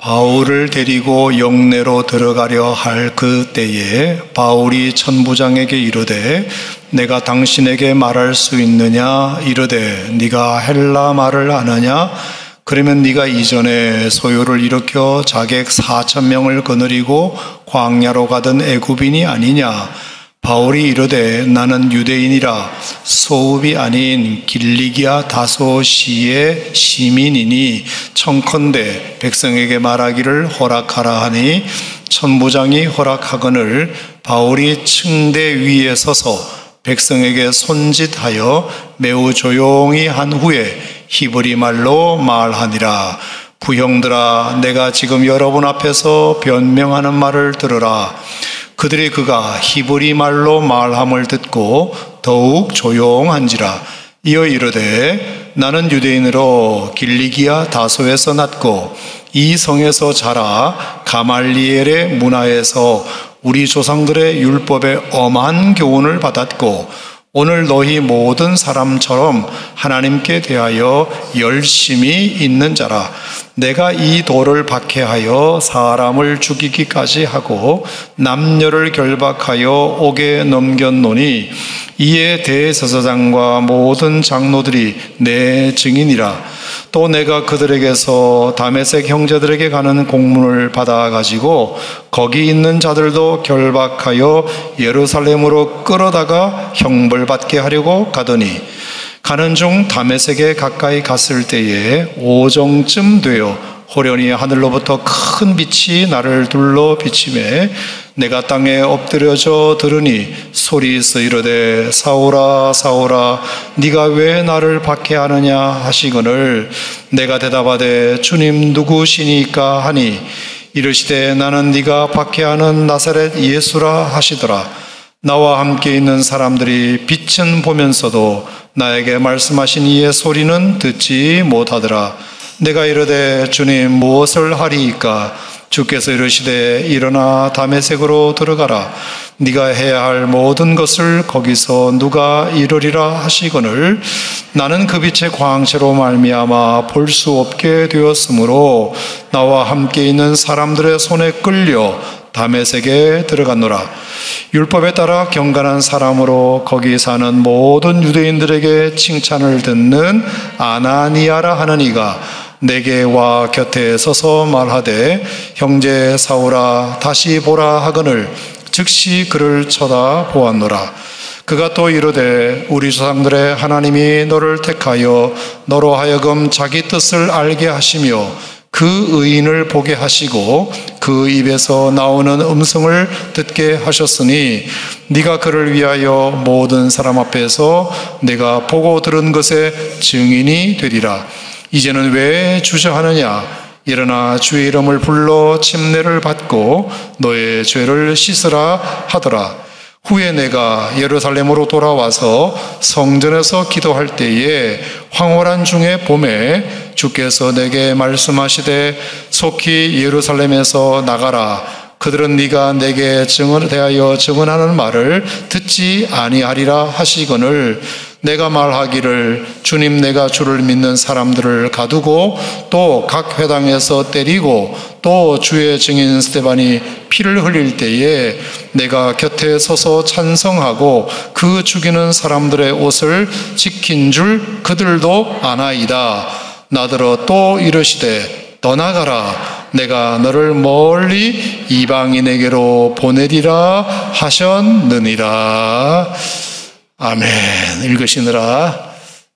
바울을 데리고 영내로 들어가려 할 그 때에 바울이 천부장에게 이르되 내가 당신에게 말할 수 있느냐? 이르되 네가 헬라 말을 아느냐? 그러면 네가 이전에 소요를 일으켜 자객 4,000명을 거느리고 광야로 가던 애굽인이 아니냐? 바울이 이르되 나는 유대인이라 소읍이 아닌 길리기아 다소시의 시민이니 청컨대 백성에게 말하기를 허락하라 하니 천부장이 허락하거늘 바울이 층대 위에 서서 백성에게 손짓하여 매우 조용히 한 후에 히브리 말로 말하니라. 부형들아, 내가 지금 여러분 앞에서 변명하는 말을 들으라. 그들이 그가 히브리 말로 말함을 듣고 더욱 조용한지라. 이어 이르되 나는 유대인으로 길리기아 다소에서 났고 이 성에서 자라 가말리엘의 문화에서 우리 조상들의 율법에 엄한 교훈을 받았고 오늘 너희 모든 사람처럼 하나님께 대하여 열심히 있는 자라. 내가 이 돌을 박해하여 사람을 죽이기까지 하고 남녀를 결박하여 옥에 넘겼노니 이에 대제사장과 모든 장로들이 내 증인이라. 또 내가 그들에게서 다메섹 형제들에게 가는 공문을 받아가지고 거기 있는 자들도 결박하여 예루살렘으로 끌어다가 형벌받게 하려고 가더니 가는 중 다메섹에 가까이 갔을 때에 오정쯤 되어 호련히 하늘로부터 큰 빛이 나를 둘러 비치매 내가 땅에 엎드려져 들으니 소리있어 이르되 사울아 사울아 네가 왜 나를 박해하느냐 하시거늘 내가 대답하되 주님 누구시니까 하니 이르시되 나는 네가 박해하는 나사렛 예수라 하시더라. 나와 함께 있는 사람들이 빛은 보면서도 나에게 말씀하신 이의 소리는 듣지 못하더라. 내가 이르되 주님 무엇을 하리이까? 주께서 이르시되 일어나 다메섹으로 들어가라. 네가 해야 할 모든 것을 거기서 누가 이루리라 하시거늘 나는 그 빛의 광채로 말미암아 볼 수 없게 되었으므로 나와 함께 있는 사람들의 손에 끌려 다메섹에 들어갔노라. 율법에 따라 경건한 사람으로 거기 사는 모든 유대인들에게 칭찬을 듣는 아나니아라 하는 이가 내게 와 곁에 서서 말하되 형제 사울아 다시 보라 하거늘 즉시 그를 쳐다보았노라. 그가 또 이르되 우리 조상들의 하나님이 너를 택하여 너로 하여금 자기 뜻을 알게 하시며 그 의인을 보게 하시고 그 입에서 나오는 음성을 듣게 하셨으니 네가 그를 위하여 모든 사람 앞에서 내가 보고 들은 것의 증인이 되리라. 이제는 왜 주저하느냐? 일어나 주의 이름을 불러 침례를 받고 너의 죄를 씻으라 하더라. 후에 내가 예루살렘으로 돌아와서 성전에서 기도할 때에 황홀한 중에 봄에 주께서 내게 말씀하시되 속히 예루살렘에서 나가라. 그들은 네가 내게 대하여 증언하는 말을 듣지 아니하리라 하시거늘 내가 말하기를 주님 내가 주를 믿는 사람들을 가두고 또 각 회당에서 때리고 또 주의 증인 스데반이 피를 흘릴 때에 내가 곁에 서서 찬성하고 그 죽이는 사람들의 옷을 지킨 줄 그들도 아나이다. 나더러 또 이르시되 떠나가라. 내가 너를 멀리 이방인에게로 보내리라 하셨느니라. 아멘. 읽으시느라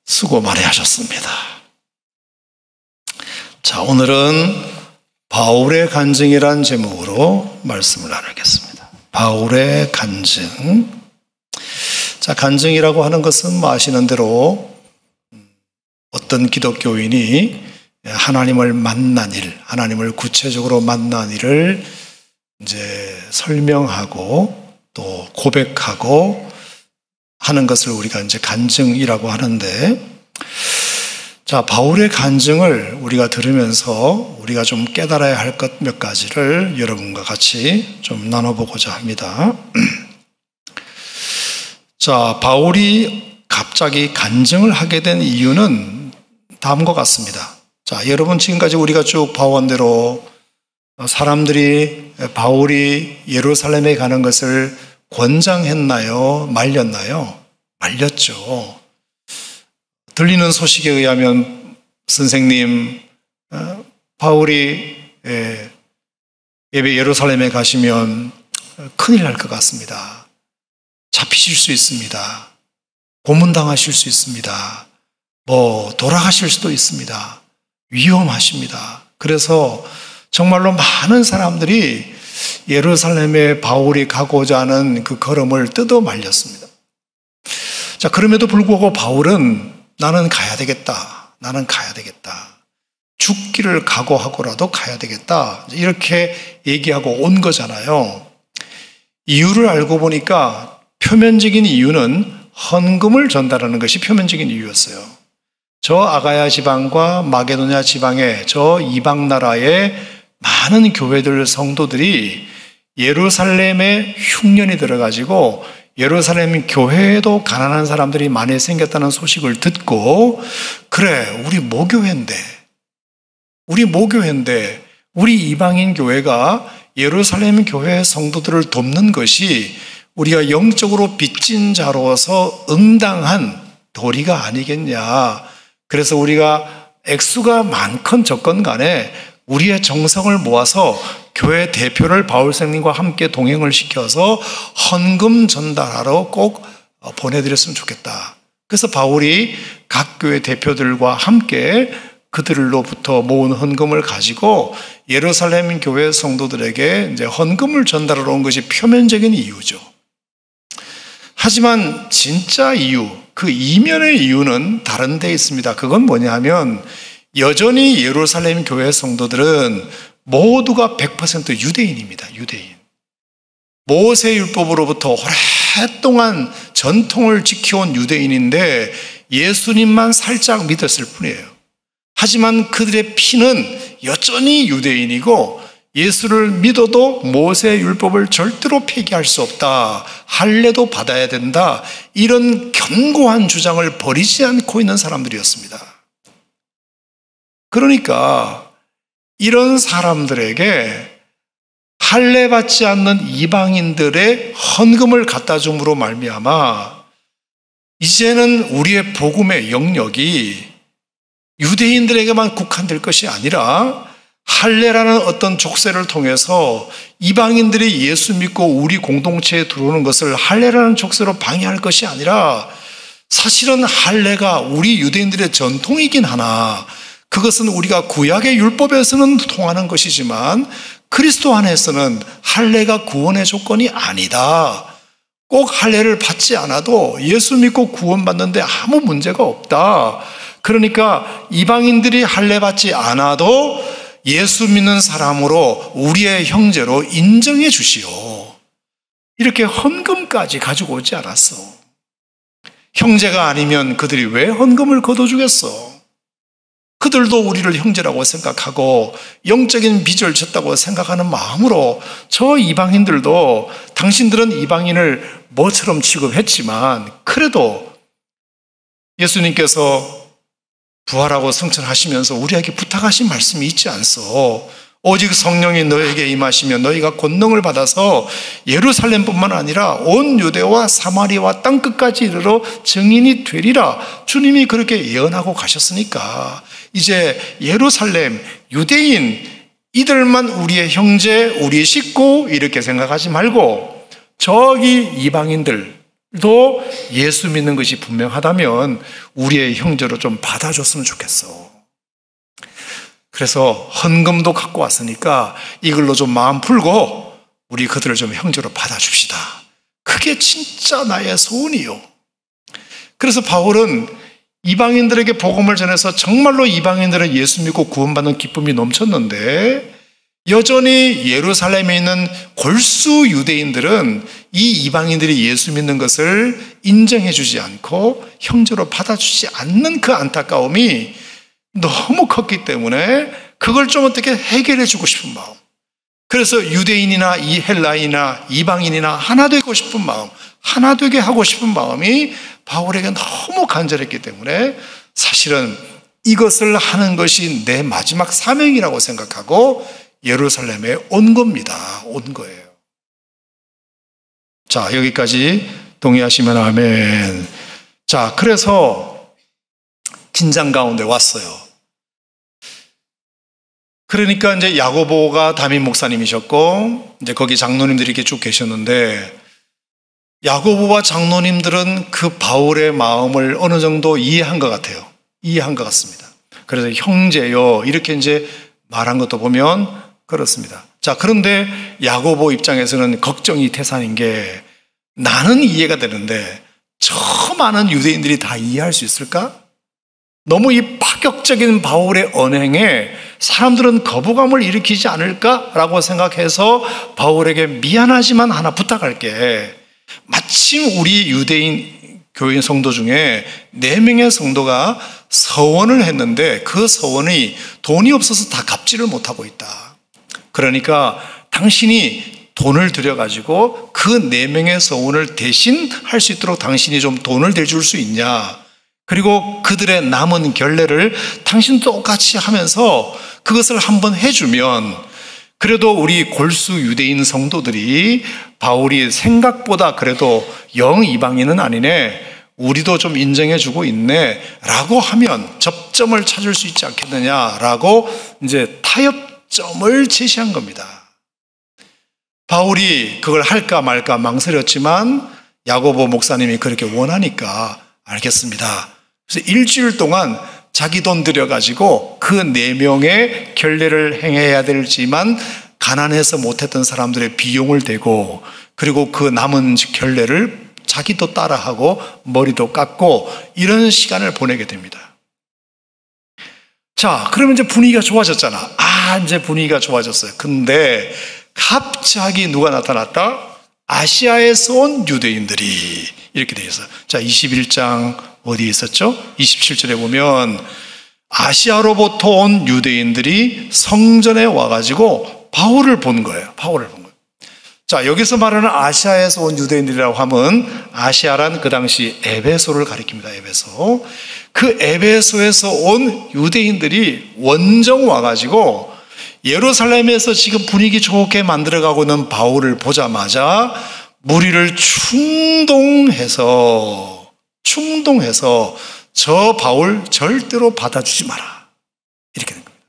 수고 많이 하셨습니다. 자, 오늘은 바울의 간증이란 제목으로 말씀을 나누겠습니다. 바울의 간증. 자, 간증이라고 하는 것은 아시는 대로 어떤 기독교인이 하나님을 만난 일, 하나님을 구체적으로 만난 일을 이제 설명하고 또 고백하고 하는 것을 우리가 이제 간증이라고 하는데, 자, 바울의 간증을 우리가 들으면서 우리가 좀 깨달아야 할 것 몇 가지를 여러분과 같이 좀 나눠보고자 합니다. 자, 바울이 갑자기 간증을 하게 된 이유는 다음과 같습니다. 자, 여러분 지금까지 우리가 쭉 봐온 대로 사람들이 바울이 예루살렘에 가는 것을 권장했나요? 말렸나요? 말렸죠. 들리는 소식에 의하면 선생님, 바울이 예배 예루살렘에 가시면 큰일 날 것 같습니다. 잡히실 수 있습니다. 고문당하실 수 있습니다. 돌아가실 수도 있습니다. 위험하십니다. 그래서 정말로 많은 사람들이 예루살렘에 바울이 가고자 하는 그 걸음을 뜯어 말렸습니다. 자, 그럼에도 불구하고 바울은 나는 가야 되겠다. 나는 가야 되겠다. 죽기를 각오하고라도 가야 되겠다. 이렇게 얘기하고 온 거잖아요. 이유를 알고 보니까 표면적인 이유는 헌금을 전달하는 것이 표면적인 이유였어요. 저 아가야 지방과 마게도냐 지방의 저 이방 나라의 많은 교회들 성도들이 예루살렘에 흉년이 들어가지고 예루살렘 교회에도 가난한 사람들이 많이 생겼다는 소식을 듣고, 그래, 우리 모교회인데 우리 이방인 교회가 예루살렘 교회 성도들을 돕는 것이 우리가 영적으로 빚진 자로서 응당한 도리가 아니겠냐. 그래서 우리가 액수가 많건 적건 간에 우리의 정성을 모아서 교회 대표를 바울 선생님과 함께 동행을 시켜서 헌금 전달하러 꼭 보내드렸으면 좋겠다. 그래서 바울이 각 교회 대표들과 함께 그들로부터 모은 헌금을 가지고 예루살렘 교회 성도들에게 이제 헌금을 전달하러 온 것이 표면적인 이유죠. 하지만 진짜 이유, 그 이면의 이유는 다른 데 있습니다. 그건 뭐냐 하면 여전히 예루살렘 교회 성도들은 모두가 100% 유대인입니다. 유대인. 모세율법으로부터 오랫동안 전통을 지켜온 유대인인데 예수님만 살짝 믿었을 뿐이에요. 하지만 그들의 피는 여전히 유대인이고 예수를 믿어도 모세율법을 절대로 폐기할 수 없다. 할례도 받아야 된다. 이런 견고한 주장을 버리지 않고 있는 사람들이었습니다. 그러니까 이런 사람들에게 할례 받지 않는 이방인들의 헌금을 갖다 줌으로 말미암아 이제는 우리의 복음의 영역이 유대인들에게만 국한될 것이 아니라 할례라는 어떤 족쇄를 통해서 이방인들이 예수 믿고 우리 공동체에 들어오는 것을 할례라는 족쇄로 방해할 것이 아니라 사실은 할례가 우리 유대인들의 전통이긴 하나 그것은 우리가 구약의 율법에서는 통하는 것이지만 그리스도 안에서는 할례가 구원의 조건이 아니다. 꼭 할례를 받지 않아도 예수 믿고 구원받는데 아무 문제가 없다. 그러니까 이방인들이 할례 받지 않아도 예수 믿는 사람으로 우리의 형제로 인정해 주시오. 이렇게 헌금까지 가지고 오지 않았어. 형제가 아니면 그들이 왜 헌금을 거둬주겠어? 그들도 우리를 형제라고 생각하고 영적인 빚을 졌다고 생각하는 마음으로 저 이방인들도 당신들은 이방인을 뭐처럼 취급했지만 그래도 예수님께서 부활하고 승천하시면서 우리에게 부탁하신 말씀이 있지 않소? 오직 성령이 너에게 임하시면 너희가 권능을 받아서 예루살렘뿐만 아니라 온 유대와 사마리아와 땅끝까지 이르러 증인이 되리라. 주님이 그렇게 예언하고 가셨으니까 이제 예루살렘, 유대인 이들만 우리의 형제, 우리 식구 이렇게 생각하지 말고 저기 이방인들도 예수 믿는 것이 분명하다면 우리의 형제로 좀 받아줬으면 좋겠어. 그래서 헌금도 갖고 왔으니까 이걸로 좀 마음 풀고 우리 그들을 좀 형제로 받아줍시다. 그게 진짜 나의 소원이요. 그래서 바울은 이방인들에게 복음을 전해서 정말로 이방인들은 예수 믿고 구원받는 기쁨이 넘쳤는데 여전히 예루살렘에 있는 골수 유대인들은 이 이방인들이 예수 믿는 것을 인정해 주지 않고 형제로 받아주지 않는 그 안타까움이 너무 컸기 때문에 그걸 좀 어떻게 해결해 주고 싶은 마음. 그래서 유대인이나 이 헬라인이나 이방인이나 하나 되고 싶은 마음, 하나 되게 하고 싶은 마음이 바울에게 너무 간절했기 때문에 사실은 이것을 하는 것이 내 마지막 사명이라고 생각하고 예루살렘에 온 겁니다. 온 거예요. 자, 여기까지 동의하시면 아멘. 자, 그래서 긴장 가운데 왔어요. 그러니까 이제 야고보가 담임 목사님이셨고, 이제 거기 장로님들이 이렇게 쭉 계셨는데, 야고보와 장로님들은 그 바울의 마음을 어느 정도 이해한 것 같아요. 이해한 것 같습니다. 그래서 형제요, 이렇게 이제 말한 것도 보면 그렇습니다. 자, 그런데 야고보 입장에서는 걱정이 태산인 게, 나는 이해가 되는데 저 많은 유대인들이 다 이해할 수 있을까? 너무 이 파격적인 바울의 언행에 사람들은 거부감을 일으키지 않을까라고 생각해서 바울에게 미안하지만 하나 부탁할게. 마침 우리 유대인 교인 성도 중에 4명의 성도가 서원을 했는데 그 서원이 돈이 없어서 다 갚지를 못하고 있다. 그러니까 당신이 돈을 들여가지고 그 4명의 서원을 대신 할 수 있도록 당신이 좀 돈을 대줄 수 있냐. 그리고 그들의 남은 결례를 당신도 똑같이 하면서 그것을 한번 해주면 그래도 우리 골수 유대인 성도들이 바울이 생각보다 그래도 영 이방인은 아니네, 우리도 좀 인정해주고 있네 라고 하면 접점을 찾을 수 있지 않겠느냐라고 이제 타협점을 제시한 겁니다. 바울이 그걸 할까 말까 망설였지만 야고보 목사님이 그렇게 원하니까 알겠습니다. 그래서 일주일 동안 자기 돈 들여가지고 그 4명의 결례를 행해야 되지만 가난해서 못했던 사람들의 비용을 대고, 그리고 그 남은 결례를 자기도 따라하고 머리도 깎고 이런 시간을 보내게 됩니다. 자, 그러면 이제 분위기가 좋아졌잖아. 이제 분위기가 좋아졌어요. 근데 갑자기 누가 나타났다? 아시아에서 온 유대인들이 이렇게 되어 있어요. 자, 21장 어디에 있었죠? 27절에 보면 아시아로부터 온 유대인들이 성전에 와가지고 바울을 본 거예요. 바울을 본 거예요. 자, 여기서 말하는 아시아에서 온 유대인들이라고 하면 아시아란 그 당시 에베소를 가리킵니다. 에베소. 그 에베소에서 온 유대인들이 원정 와가지고 예루살렘에서 지금 분위기 좋게 만들어가고 있는 바울을 보자마자 무리를 충동해서 저 바울 절대로 받아주지 마라. 이렇게 된 겁니다.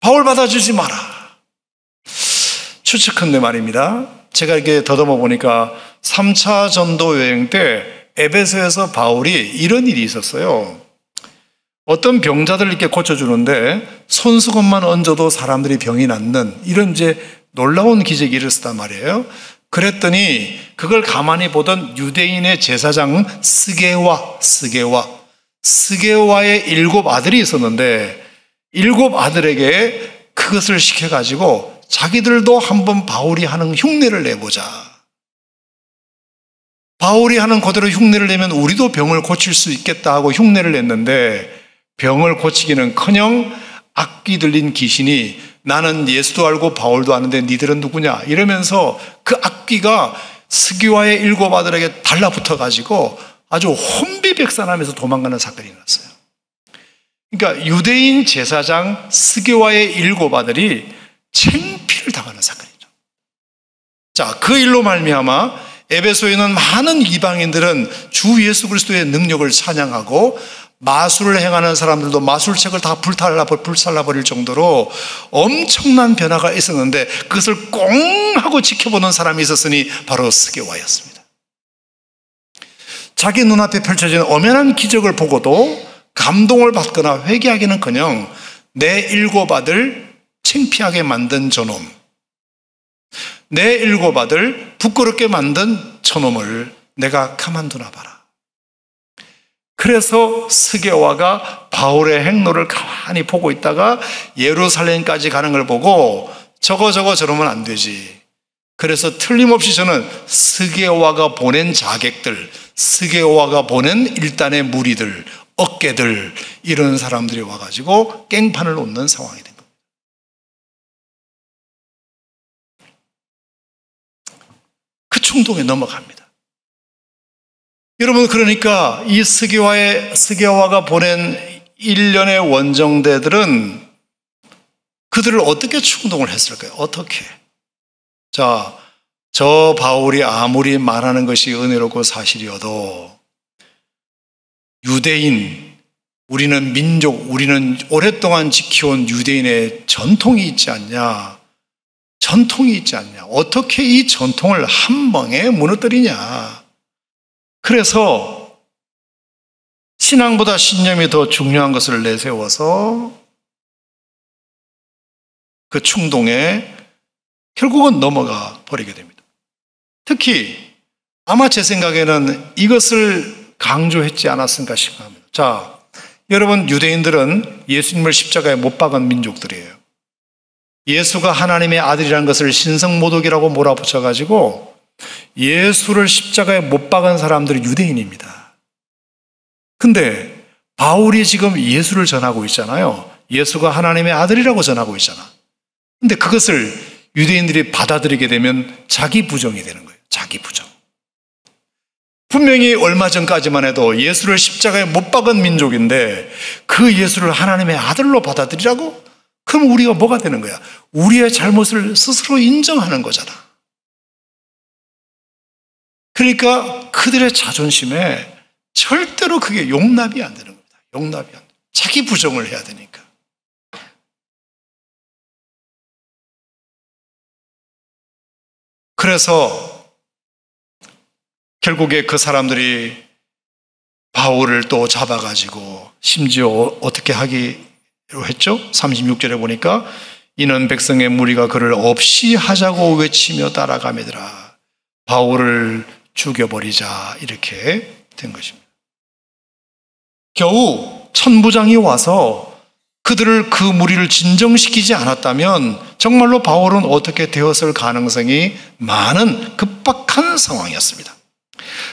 바울 받아주지 마라. 추측컨대 말입니다. 제가 이렇게 더듬어 보니까 3차 전도 여행 때 에베소에서 바울이 이런 일이 있었어요. 어떤 병자들을 이렇게 고쳐주는데 손수건만 얹어도 사람들이 병이 낫는 이런 이제 놀라운 기적이 일어났단 말이에요. 그랬더니 그걸 가만히 보던 유대인의 제사장 스게와의 7 아들이 있었는데 7 아들에게 그것을 시켜가지고 자기들도 한번 바울이 하는 흉내를 내보자. 바울이 하는 그대로 흉내를 내면 우리도 병을 고칠 수 있겠다 하고 흉내를 냈는데 병을 고치기는커녕 악귀 들린 귀신이 나는 예수도 알고 바울도 아는데 니들은 누구냐 이러면서 그 악귀가 스기와의 7 아들에게 달라붙어가지고 아주 혼비백산하면서 도망가는 사건이 일어났어요. 그러니까 유대인 제사장 스기와의 7 아들이 창피를 당하는 사건이죠. 자, 그 일로 말미암아 에베소에 있는 많은 이방인들은 주 예수 그리스도의 능력을 찬양하고 마술을 행하는 사람들도 마술책을 다 불살라버릴 정도로 엄청난 변화가 있었는데 그것을 꽁 하고 지켜보는 사람이 있었으니 바로 스게와였습니다. 자기 눈앞에 펼쳐진 엄연한 기적을 보고도 감동을 받거나 회개하기는커녕 내 7 아들 창피하게 만든 저놈, 내 7 아들 부끄럽게 만든 저놈을 내가 가만두나 봐라. 그래서 스게와가 바울의 행로를 가만히 보고 있다가 예루살렘까지 가는 걸 보고 저러면 안 되지. 그래서 틀림없이 저는 스게와가 보낸 자객들, 스게와가 보낸 일단의 무리들, 어깨들 이런 사람들이 와가지고 깽판을 놓는 상황이 된 겁니다. 그 충동에 넘어갑니다. 여러분, 그러니까 이 스게와가 보낸 1년의 원정대들은 그들을 어떻게 충동을 했을까요? 어떻게? 자, 저 바울이 아무리 말하는 것이 은혜롭고 사실이어도 유대인, 우리는 민족, 우리는 오랫동안 지켜온 유대인의 전통이 있지 않냐? 전통이 있지 않냐? 어떻게 이 전통을 한 방에 무너뜨리냐? 그래서 신앙보다 신념이 더 중요한 것을 내세워서 그 충동에 결국은 넘어가 버리게 됩니다. 특히 아마 제 생각에는 이것을 강조했지 않았을까 싶습니다. 자, 여러분, 유대인들은 예수님을 십자가에 못 박은 민족들이에요. 예수가 하나님의 아들이라는 것을 신성모독이라고 몰아붙여가지고 예수를 십자가에 못 박은 사람들이 유대인입니다. 근데 바울이 지금 예수를 전하고 있잖아요. 예수가 하나님의 아들이라고 전하고 있잖아. 근데 그것을 유대인들이 받아들이게 되면 자기 부정이 되는 거예요. 자기 부정. 분명히 얼마 전까지만 해도 예수를 십자가에 못 박은 민족인데 그 예수를 하나님의 아들로 받아들이라고? 그럼 우리가 뭐가 되는 거야? 우리의 잘못을 스스로 인정하는 거잖아. 그러니까 그들의 자존심에 절대로 그게 용납이 안 되는 겁니다. 용납이 안 돼. 자기 부정을 해야 되니까. 그래서 결국에 그 사람들이 바울을 또 잡아가지고 심지어 어떻게 하기로 했죠? 36절에 보니까 이는 백성의 무리가 그를 없이 하자고 외치며 따라가매더라. 바울을 죽여버리자, 이렇게 된 것입니다. 겨우 천부장이 와서 그들을, 그 무리를 진정시키지 않았다면 정말로 바울은 어떻게 되었을 가능성이 많은 급박한 상황이었습니다.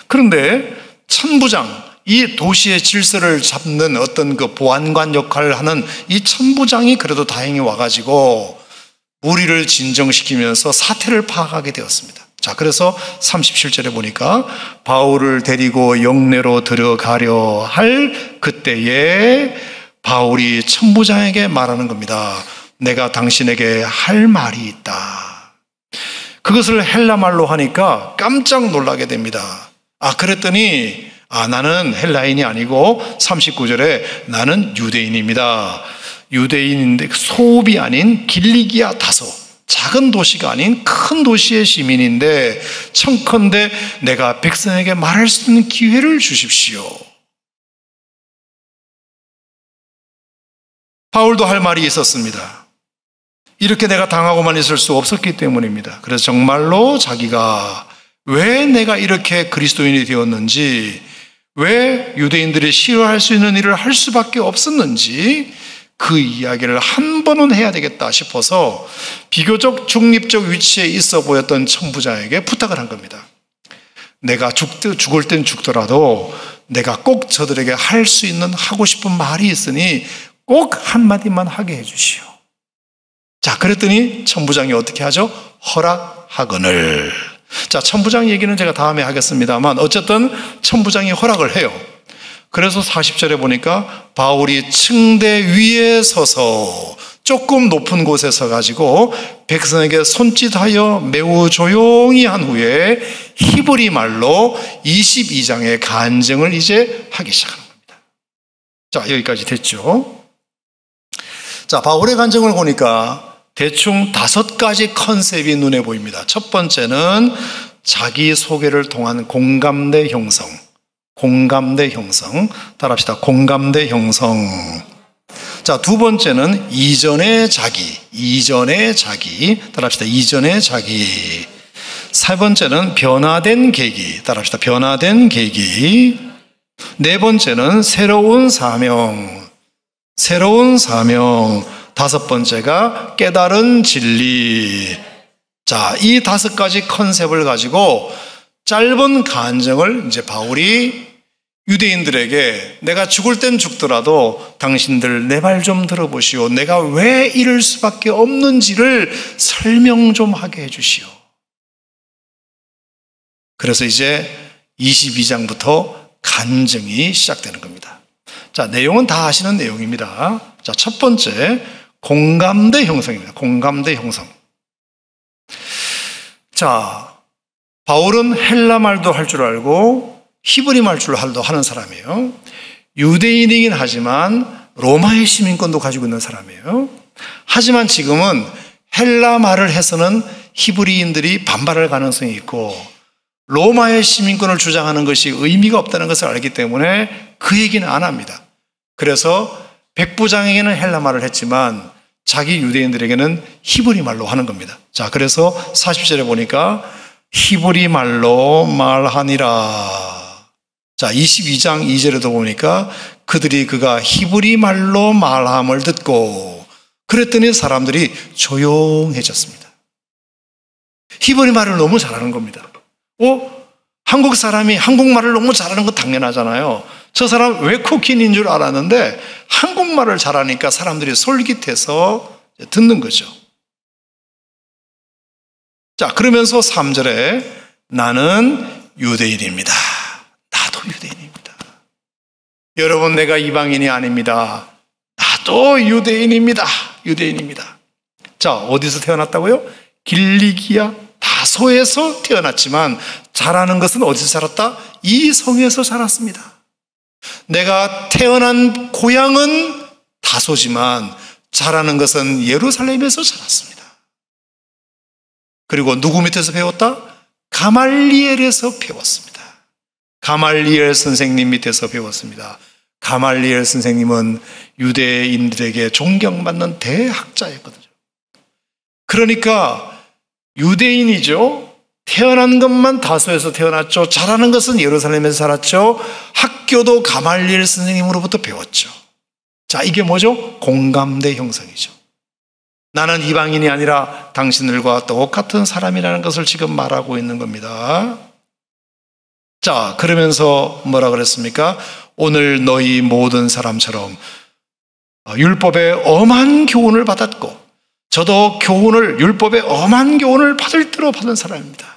그런데 천부장, 이 도시의 질서를 잡는 어떤 그 보안관 역할을 하는 이 천부장이 그래도 다행히 와가지고 무리를 진정시키면서 사태를 파악하게 되었습니다. 자, 그래서 37절에 보니까 바울을 데리고 영내로 들어가려 할 그때에 바울이 천부장에게 말하는 겁니다. 내가 당신에게 할 말이 있다. 그것을 헬라말로 하니까 깜짝 놀라게 됩니다. 그랬더니 나는 헬라인이 아니고 39절에 나는 유대인입니다. 유대인인데 소읍이 아닌 길리기아 다소, 작은 도시가 아닌 큰 도시의 시민인데 청컨대 내가 백성에게 말할 수 있는 기회를 주십시오. 바울도 할 말이 있었습니다. 이렇게 내가 당하고만 있을 수 없었기 때문입니다. 그래서 정말로 자기가 왜 내가 이렇게 그리스도인이 되었는지, 왜 유대인들이 싫어할 수 있는 일을 할 수밖에 없었는지 그 이야기를 한 번은 해야 되겠다 싶어서 비교적 중립적 위치에 있어 보였던 천부장에게 부탁을 한 겁니다. 내가 죽을 땐 죽더라도 내가 꼭 저들에게 할 수 있는, 하고 싶은 말이 있으니 꼭 한마디만 하게 해주시오. 자, 그랬더니 천부장이 어떻게 하죠? 허락하거늘. 자, 천부장 얘기는 제가 다음에 하겠습니다만 어쨌든 천부장이 허락을 해요. 그래서 40절에 보니까 바울이 층대 위에 서서 조금 높은 곳에 서가지고 백성에게 손짓하여 매우 조용히 한 후에 히브리 말로 22장의 간증을 이제 하기 시작하는 겁니다. 자, 여기까지 됐죠? 자, 바울의 간증을 보니까 대충 5가지 컨셉이 눈에 보입니다. 첫 번째는 자기 소개를 통한 공감대 형성. 공감대 형성. 따라합시다. 공감대 형성. 자, 두 번째는 이전의 자기. 이전의 자기. 따라합시다. 이전의 자기. 세 번째는 변화된 계기. 따라합시다. 변화된 계기. 네 번째는 새로운 사명. 새로운 사명. 다섯 번째가 깨달은 진리. 자, 이 5가지 컨셉을 가지고 짧은 간증을 이제 바울이 유대인들에게 내가 죽을 땐 죽더라도 당신들 내 말 좀 들어보시오. 내가 왜 이럴 수밖에 없는지를 설명 좀 하게 해주시오. 그래서 이제 22장부터 간증이 시작되는 겁니다. 자, 내용은 다 아시는 내용입니다. 자, 첫 번째, 공감대 형성입니다. 공감대 형성. 자, 바울은 헬라 말도 할 줄 알고 히브리 말도 하는 사람이에요. 유대인이긴 하지만 로마의 시민권도 가지고 있는 사람이에요. 하지만 지금은 헬라 말을 해서는 히브리인들이 반발할 가능성이 있고 로마의 시민권을 주장하는 것이 의미가 없다는 것을 알기 때문에 그 얘기는 안 합니다. 그래서 백부장에게는 헬라 말을 했지만 자기 유대인들에게는 히브리 말로 하는 겁니다. 자, 그래서 40절에 보니까 히브리 말로 말하니라. 자, 22장 2절에도 보니까 그가 히브리 말로 말함을 듣고 그랬더니 사람들이 조용해졌습니다. 히브리 말을 너무 잘하는 겁니다. 한국 사람이 한국말을 너무 잘하는 건 당연하잖아요. 저 사람 외국인인 줄 알았는데 한국말을 잘하니까 사람들이 솔깃해서 듣는 거죠. 자, 그러면서 3절에 나는 유대인입니다. 나도 유대인입니다. 여러분, 내가 이방인이 아닙니다. 나도 유대인입니다. 유대인입니다. 자, 어디서 태어났다고요? 길리기아 다소에서 태어났지만 자라는 것은 어디서 자랐다? 이 성에서 자랐습니다. 내가 태어난 고향은 다소지만 자라는 것은 예루살렘에서 자랐습니다. 그리고 누구 밑에서 배웠다? 가말리엘에서 배웠습니다. 가말리엘 선생님 밑에서 배웠습니다. 가말리엘 선생님은 유대인들에게 존경받는 대학자였거든요. 그러니까 유대인이죠. 태어난 것만 다소에서 태어났죠. 자라는 것은 예루살렘에서 자랐죠. 학교도 가말리엘 선생님으로부터 배웠죠. 자, 이게 뭐죠? 공감대 형성이죠. 나는 이방인이 아니라 당신들과 똑같은 사람이라는 것을 지금 말하고 있는 겁니다. 자, 그러면서 뭐라 그랬습니까? 오늘 너희 모든 사람처럼 율법의 엄한 교훈을 받았고 저도 율법의 엄한 교훈을 받을 대로 받은 사람입니다.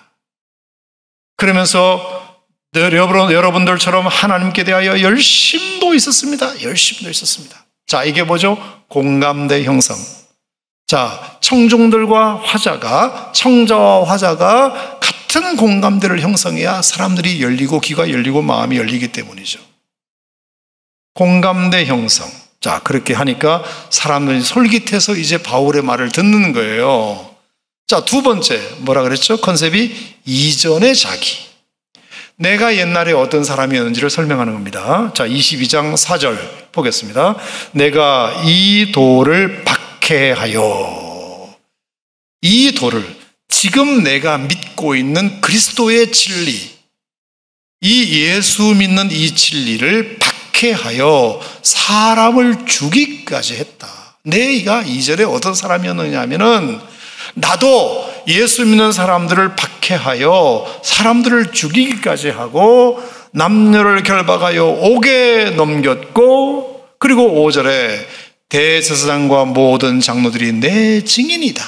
그러면서 여러분들처럼 하나님께 대하여 열심도 있었습니다. 열심도 있었습니다. 자, 이게 뭐죠? 공감대 형성. 자, 청중들과 청자와 화자가 같은 공감대를 형성해야 사람들이 열리고 귀가 열리고 마음이 열리기 때문이죠. 공감대 형성. 자, 그렇게 하니까 사람들이 솔깃해서 이제 바울의 말을 듣는 거예요. 자, 두 번째 뭐라 그랬죠? 컨셉이 이전의 자기. 내가 옛날에 어떤 사람이었는지를 설명하는 겁니다. 자, 22장 4절 보겠습니다. 내가 이 도를 박해하여, 이 도를, 지금 내가 믿고 있는 그리스도의 진리, 이 예수 믿는 이 진리를 박해하여 사람을 죽이기까지 했다. 내가 이전에 어떤 사람이었느냐 하면은 나도 예수 믿는 사람들을 박해하여 사람들을 죽이기까지 하고 남녀를 결박하여 옥에 넘겼고, 그리고 5절에 대제사장과 모든 장로들이 내 증인이다.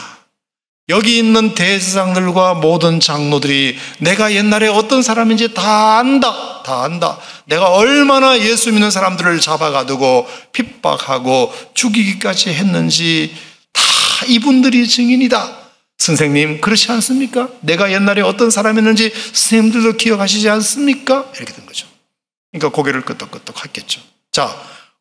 여기 있는 대제사장들과 모든 장로들이 내가 옛날에 어떤 사람인지 다 안다. 다 안다. 내가 얼마나 예수 믿는 사람들을 잡아가두고 핍박하고 죽이기까지 했는지 다 이분들이 증인이다. 선생님, 그렇지 않습니까? 내가 옛날에 어떤 사람이었는지 선생님들도 기억하시지 않습니까? 이렇게 된 거죠. 그러니까 고개를 끄덕끄덕 했겠죠. 자,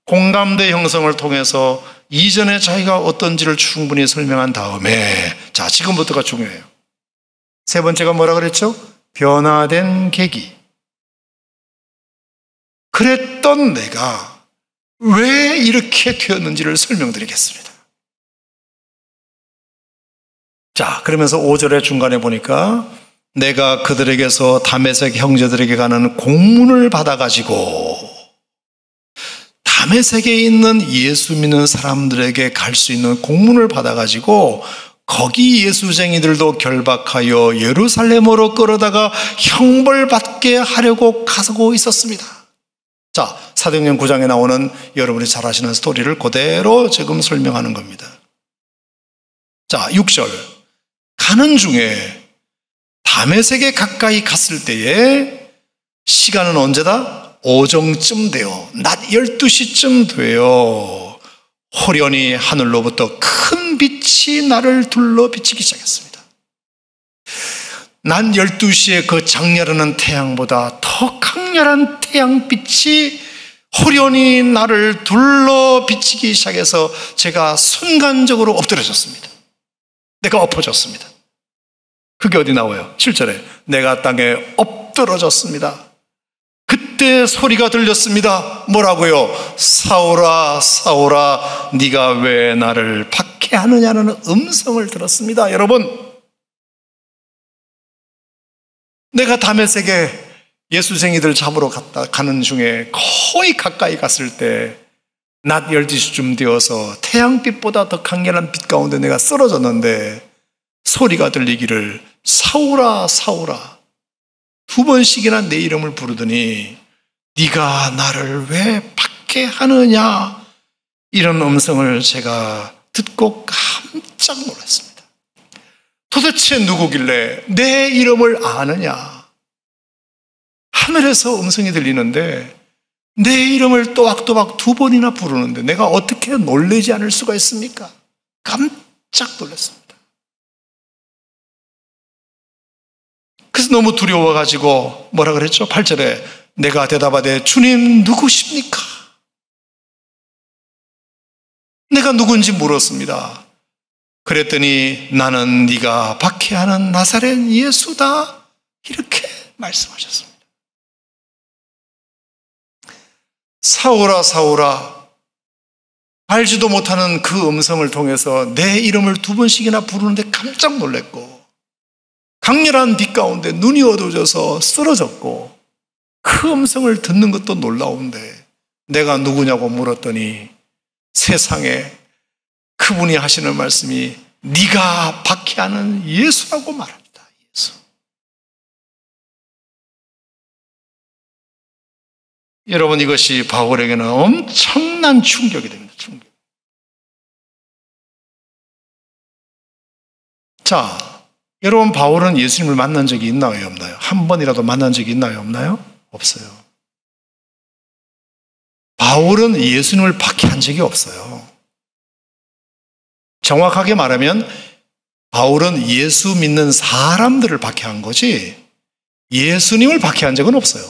공감대 형성을 통해서 이전에 자기가 어떤지를 충분히 설명한 다음에, 자, 지금부터가 중요해요. 세 번째가 뭐라 그랬죠? 변화된 계기. 그랬던 내가 왜 이렇게 되었는지를 설명드리겠습니다. 자, 그러면서 5절의 중간에 보니까 내가 그들에게서 다메섹 형제들에게 가는 공문을 받아가지고 다메섹에 있는 예수 믿는 사람들에게 갈 수 있는 공문을 받아가지고 거기 예수쟁이들도 결박하여 예루살렘으로 끌어다가 형벌받게 하려고 가고 있었습니다. 자, 사도행전 9장에 나오는 여러분이 잘 아시는 스토리를 그대로 지금 설명하는 겁니다. 자, 6절. 가는 중에 다메섹에 가까이 갔을 때에 시간은 언제다? 오정쯤 돼요. 낮 12시쯤 돼요. 호련히 하늘로부터 큰 빛이 나를 둘러 비치기 시작했습니다. 낮 12시에 그 장렬하는 태양보다 더 강렬한 태양빛이 호련히 나를 둘러 비치기 시작해서 제가 순간적으로 엎드려졌습니다. 내가 엎어졌습니다. 그게 어디 나와요? 7절에 내가 땅에 엎드러졌습니다. 그때 소리가 들렸습니다. 뭐라고요? 사울아 사울아 네가 왜 나를 박해하느냐는 음성을 들었습니다. 여러분, 내가 다메섹에 예수쟁이들 잡으러 가는 중에 거의 가까이 갔을 때 낮 12시쯤 되어서 태양빛보다 더 강렬한 빛 가운데 내가 쓰러졌는데 소리가 들리기를 사울아 사울아 2번씩이나 내 이름을 부르더니 네가 나를 왜 박해하느냐, 이런 음성을 제가 듣고 깜짝 놀랐습니다. 도대체 누구길래 내 이름을 아느냐? 하늘에서 음성이 들리는데 내 이름을 또박또박 2번이나 부르는데 내가 어떻게 놀라지 않을 수가 있습니까? 깜짝 놀랐습니다. 그래서 너무 두려워가지고 뭐라 그랬죠? 8절에 내가 대답하되 주님 누구십니까? 내가 누군지 물었습니다. 그랬더니 나는 네가 박해하는 나사렛 예수다, 이렇게 말씀하셨습니다. 사울아 사울아, 알지도 못하는 그 음성을 통해서 내 이름을 2번씩이나 부르는데 깜짝 놀랐고, 강렬한 빛 가운데 눈이 어두워져서 쓰러졌고, 그 음성을 듣는 것도 놀라운데 내가 누구냐고 물었더니 세상에 그분이 하시는 말씀이 네가 박해하는 예수라고 말합니다. 예수. 여러분, 이것이 바울에게는 엄청난 충격이 됩니다. 충격. 자, 여러분, 바울은 예수님을 만난 적이 있나요, 없나요? 한 번이라도 만난 적이 있나요, 없나요? 없어요. 바울은 예수님을 박해한 적이 없어요. 정확하게 말하면 바울은 예수 믿는 사람들을 박해한 거지 예수님을 박해한 적은 없어요.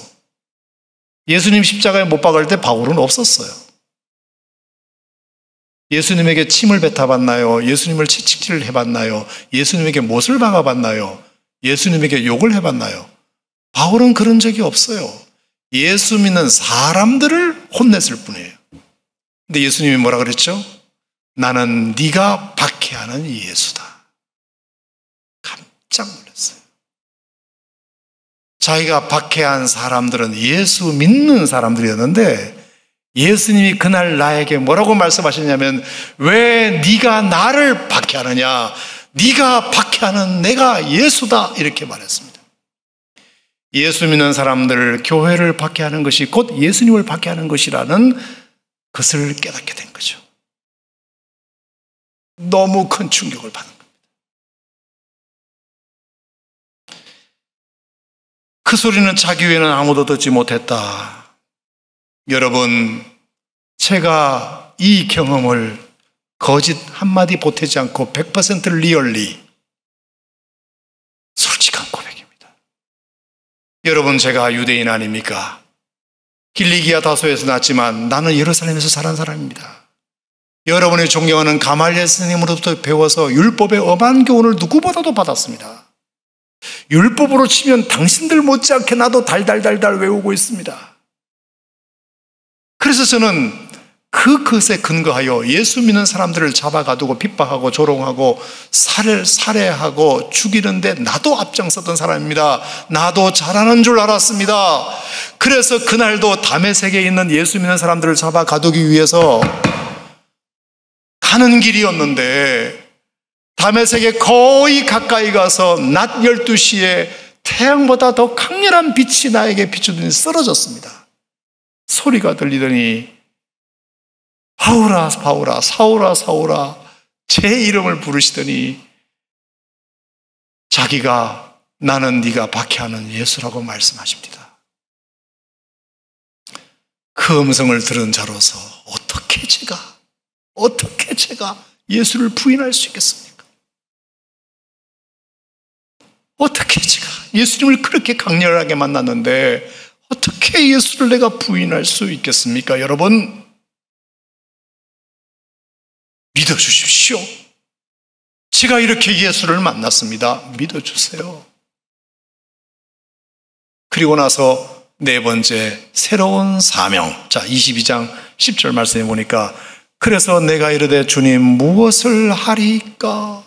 예수님 십자가에 못 박을 때 바울은 없었어요. 예수님에게 침을 뱉어봤나요? 예수님을 채찍질을 해봤나요? 예수님에게 못을 박아봤나요? 예수님에게 욕을 해봤나요? 바울은 그런 적이 없어요. 예수 믿는 사람들을 혼냈을 뿐이에요. 근데 예수님이 뭐라 그랬죠? 나는 네가 박해하는 예수다. 깜짝 놀랐어요. 자기가 박해한 사람들은 예수 믿는 사람들이었는데 예수님이 그날 나에게 뭐라고 말씀하셨냐면 왜 네가 나를 박해하느냐, 네가 박해하는 내가 예수다, 이렇게 말했습니다. 예수 믿는 사람들, 교회를 박해하는 것이 곧 예수님을 박해하는 것이라는 것을 깨닫게 된 거죠. 너무 큰 충격을 받은 겁니다. 그 소리는 자기 외에는 아무도 듣지 못했다. 여러분, 제가 이 경험을 거짓 한마디 보태지 않고 100% 리얼리 솔직한 고백입니다. 여러분, 제가 유대인 아닙니까? 길리기아 다소에서 났지만 나는 예루살렘에서 자란 사람입니다. 여러분이 존경하는 가말리엘 선생님으로부터 배워서 율법의 엄한 교훈을 누구보다도 받았습니다. 율법으로 치면 당신들 못지않게 나도 달달달달 외우고 있습니다. 그래서 저는 그 것에 근거하여 예수 믿는 사람들을 잡아가두고 핍박하고 조롱하고 살해하고 죽이는데 나도 앞장섰던 사람입니다. 나도 잘하는 줄 알았습니다. 그래서 그날도 다메섹에 있는 예수 믿는 사람들을 잡아가두기 위해서 가는 길이었는데 다메섹에 거의 가까이 가서 낮 12시에 태양보다 더 강렬한 빛이 나에게 비추더니 쓰러졌습니다. 소리가 들리더니 바울아 바울아 사울아 사울아 제 이름을 부르시더니 자기가 나는 네가 박해하는 예수라고 말씀하십니다. 그 음성을 들은 자로서 어떻게 제가 어떻게 제가 예수를 부인할 수 있겠습니까? 어떻게 제가 예수님을 그렇게 강렬하게 만났는데 어떻게 예수를 내가 부인할 수 있겠습니까? 여러분, 믿어주십시오. 제가 이렇게 예수를 만났습니다. 믿어주세요. 그리고 나서 네 번째, 새로운 사명. 자, 22장 10절 말씀해 보니까, 그래서 내가 이르되 주님 무엇을 하리까?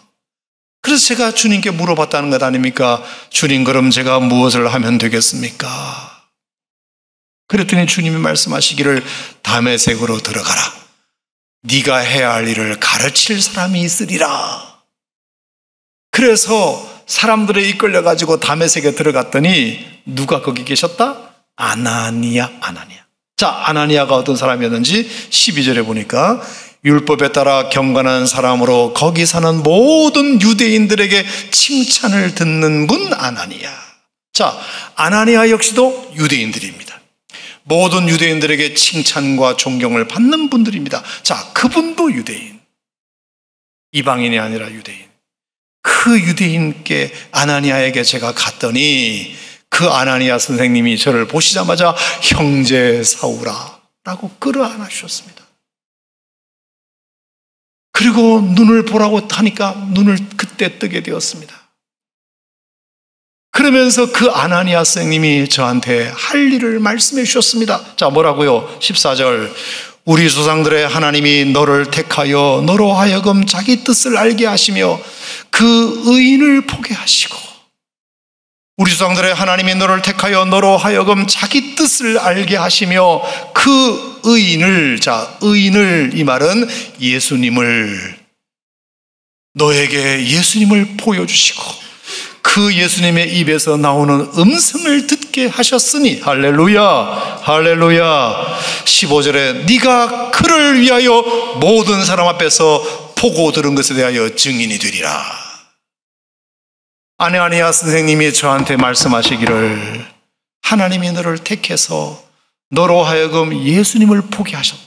그래서 제가 주님께 물어봤다는 것 아닙니까? 주님, 그럼 제가 무엇을 하면 되겠습니까? 그랬더니 주님이 말씀하시기를 다메섹으로 들어가라. 네가 해야 할 일을 가르칠 사람이 있으리라. 그래서 사람들에 이끌려가지고 다메섹에 들어갔더니 누가 거기 계셨다? 아나니아. 자, 아나니아가 어떤 사람이었는지 12절에 보니까 율법에 따라 경건한 사람으로 거기 사는 모든 유대인들에게 칭찬을 듣는 분 아나니아. 자, 아나니아 역시도 유대인들입니다. 모든 유대인들에게 칭찬과 존경을 받는 분들입니다. 자, 그분도 유대인. 이방인이 아니라 유대인. 그 유대인께 아나니아에게 제가 갔더니 그 아나니아 선생님이 저를 보시자마자 형제 사울아 라고 끌어안아 주셨습니다. 그리고 눈을 보라고 하니까 눈을 그때 뜨게 되었습니다. 그러면서 그 아나니아 선생님이 저한테 할 일을 말씀해 주셨습니다. 자, 뭐라고요? 14절. 우리 조상들의 하나님이 너를 택하여 너로 하여금 자기 뜻을 알게 하시며 그 의인을 보게 하시고, 우리 조상들의 하나님이 너를 택하여 너로 하여금 자기 뜻을 알게 하시며 그 의인을, 자, 의인을, 이 말은 예수님을, 너에게 예수님을 보여주시고 그 예수님의 입에서 나오는 음성을 듣게 하셨으니, 할렐루야, 할렐루야. 15절에 네가 그를 위하여 모든 사람 앞에서 보고 들은 것에 대하여 증인이 되리라. 아나니아 선생님이 저한테 말씀하시기를 하나님이 너를 택해서 너로 하여금 예수님을 보게 하셨다.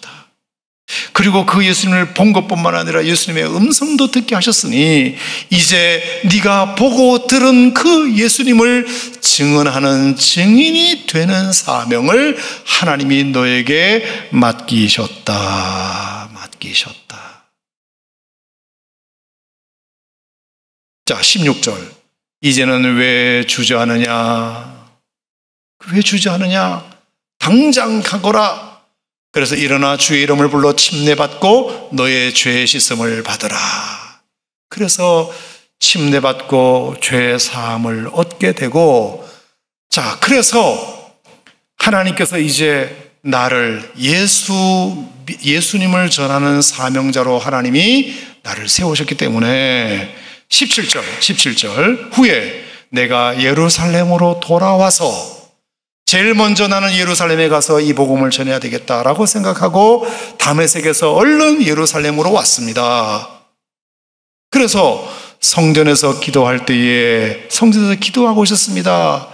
그리고 그 예수님을 본 것뿐만 아니라 예수님의 음성도 듣게 하셨으니 이제 네가 보고 들은 그 예수님을 증언하는 증인이 되는 사명을 하나님이 너에게 맡기셨다. 자, 16절. 이제는 왜 주저하느냐? 왜 주저하느냐? 당장 가거라. 그래서 일어나 주의 이름을 불러 침례받고 너의 죄 씻음을 받으라. 그래서 침례받고 죄 사함을 얻게 되고, 자, 그래서 하나님께서 이제 나를 예수님을 전하는 사명자로 하나님이 나를 세우셨기 때문에 17절 후에 내가 예루살렘으로 돌아와서 제일 먼저 나는 예루살렘에 가서 이 복음을 전해야 되겠다라고 생각하고 다메섹에서 얼른 예루살렘으로 왔습니다. 그래서 성전에서 기도할 때에 성전에서 기도하고 있었습니다.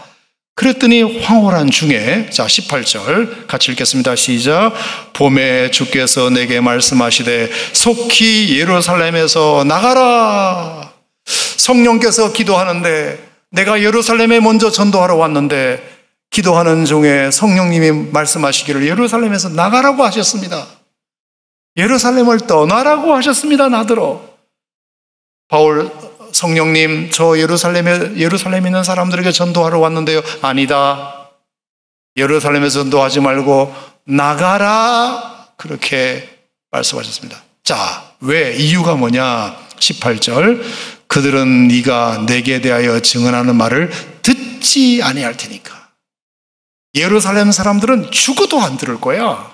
그랬더니 황홀한 중에, 자, 18절 같이 읽겠습니다. 시작. 봄에 주께서 내게 말씀하시되 속히 예루살렘에서 나가라. 성령께서 기도하는데, 내가 예루살렘에 먼저 전도하러 왔는데 기도하는 중에 성령님이 말씀하시기를 예루살렘에서 나가라고 하셨습니다. 예루살렘을 떠나라고 하셨습니다. 나더러. 바울, 성령님, 저 예루살렘에 있는 사람들에게 전도하러 왔는데요. 아니다. 예루살렘에서 전도하지 말고 나가라. 그렇게 말씀하셨습니다. 자, 왜? 이유가 뭐냐? 18절. 그들은 네가 내게 대하여 증언하는 말을 듣지 아니할 테니까. 예루살렘 사람들은 죽어도 안 들을 거야.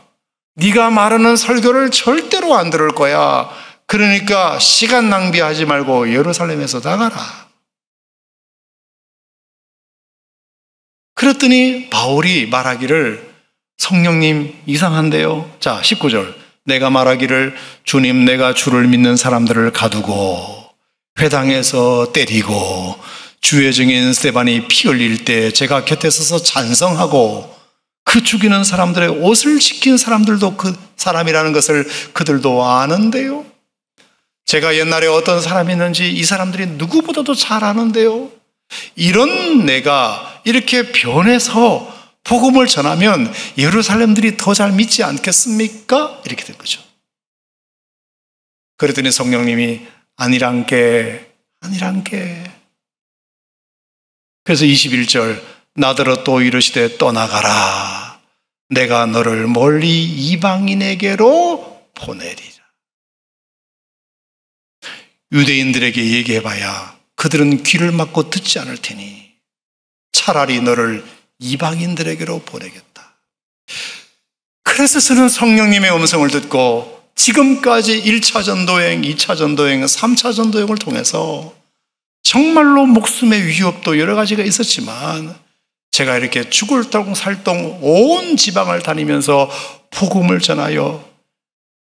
네가 말하는 설교를 절대로 안 들을 거야. 그러니까 시간 낭비하지 말고 예루살렘에서 나가라. 그랬더니 바울이 말하기를 성령님 이상한데요. 자, 19절. 내가 말하기를 주님, 내가 주를 믿는 사람들을 가두고 회당에서 때리고 주의 증인 스데반이 피 흘릴 때 제가 곁에 서서 찬성하고 그 죽이는 사람들의 옷을 지킨 사람들도 그 사람이라는 것을 그들도 아는데요. 제가 옛날에 어떤 사람이 있는지 이 사람들이 누구보다도 잘 아는데요. 이런 내가 이렇게 변해서 복음을 전하면 예루살렘들이 더 잘 믿지 않겠습니까? 이렇게 된 거죠. 그랬더니 성령님이 아니란 게. 그래서 21절 나더러 또 이르시되 떠나가라. 내가 너를 멀리 이방인에게로 보내리라. 유대인들에게 얘기해봐야 그들은 귀를 막고 듣지 않을 테니 차라리 너를 이방인들에게로 보내겠다. 그래서 저는 성령님의 음성을 듣고 지금까지 1차 전도행, 2차 전도행, 3차 전도행을 통해서 정말로 목숨의 위협도 여러 가지가 있었지만 제가 이렇게 죽을 동 살동 온 지방을 다니면서 복음을 전하여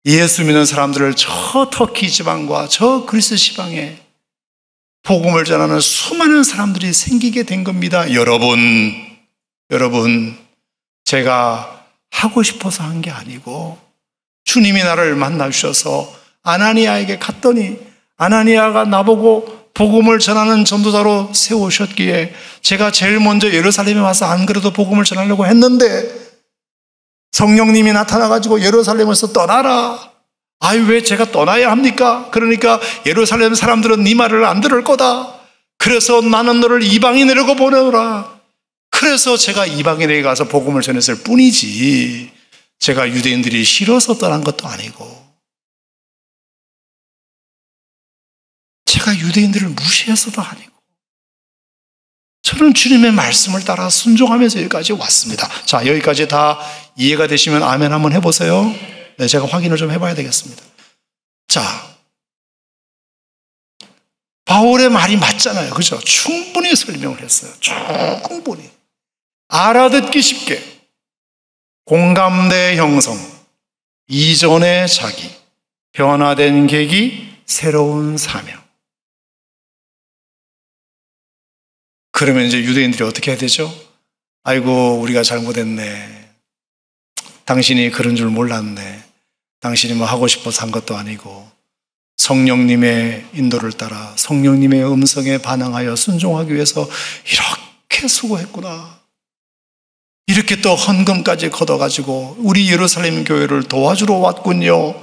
예수 믿는 사람들을 저 터키 지방과 저 그리스 지방에 복음을 전하는 수많은 사람들이 생기게 된 겁니다. 여러분, 제가 하고 싶어서 한 게 아니고 주님이 나를 만나주셔서 아나니아에게 갔더니 아나니아가 나보고 복음을 전하는 전도자로 세우셨기에 제가 제일 먼저 예루살렘에 와서 안 그래도 복음을 전하려고 했는데 성령님이 나타나가지고 예루살렘에서 떠나라. 아유, 왜 제가 떠나야 합니까? 그러니까 예루살렘 사람들은 네 말을 안 들을 거다. 그래서 나는 너를 이방인에게 보내오라. 그래서 제가 이방인에게 가서 복음을 전했을 뿐이지 제가 유대인들이 싫어서 떠난 것도 아니고 제가 유대인들을 무시해서도 아니고 저는 주님의 말씀을 따라 순종하면서 여기까지 왔습니다. 자, 여기까지 다 이해가 되시면 아멘 한번 해보세요. 네, 제가 확인을 좀 해봐야 되겠습니다. 자, 바울의 말이 맞잖아요. 그죠? 충분히 설명을 했어요. 충분히. 알아듣기 쉽게. 공감대 형성. 이전의 자기. 변화된 계기. 새로운 사명. 그러면 이제 유대인들이 어떻게 해야 되죠? 아이고, 우리가 잘못했네. 당신이 그런 줄 몰랐네. 당신이 뭐 하고 싶어서 한 것도 아니고 성령님의 인도를 따라 성령님의 음성에 반응하여 순종하기 위해서 이렇게 수고했구나. 이렇게 또 헌금까지 걷어가지고 우리 예루살렘 교회를 도와주러 왔군요.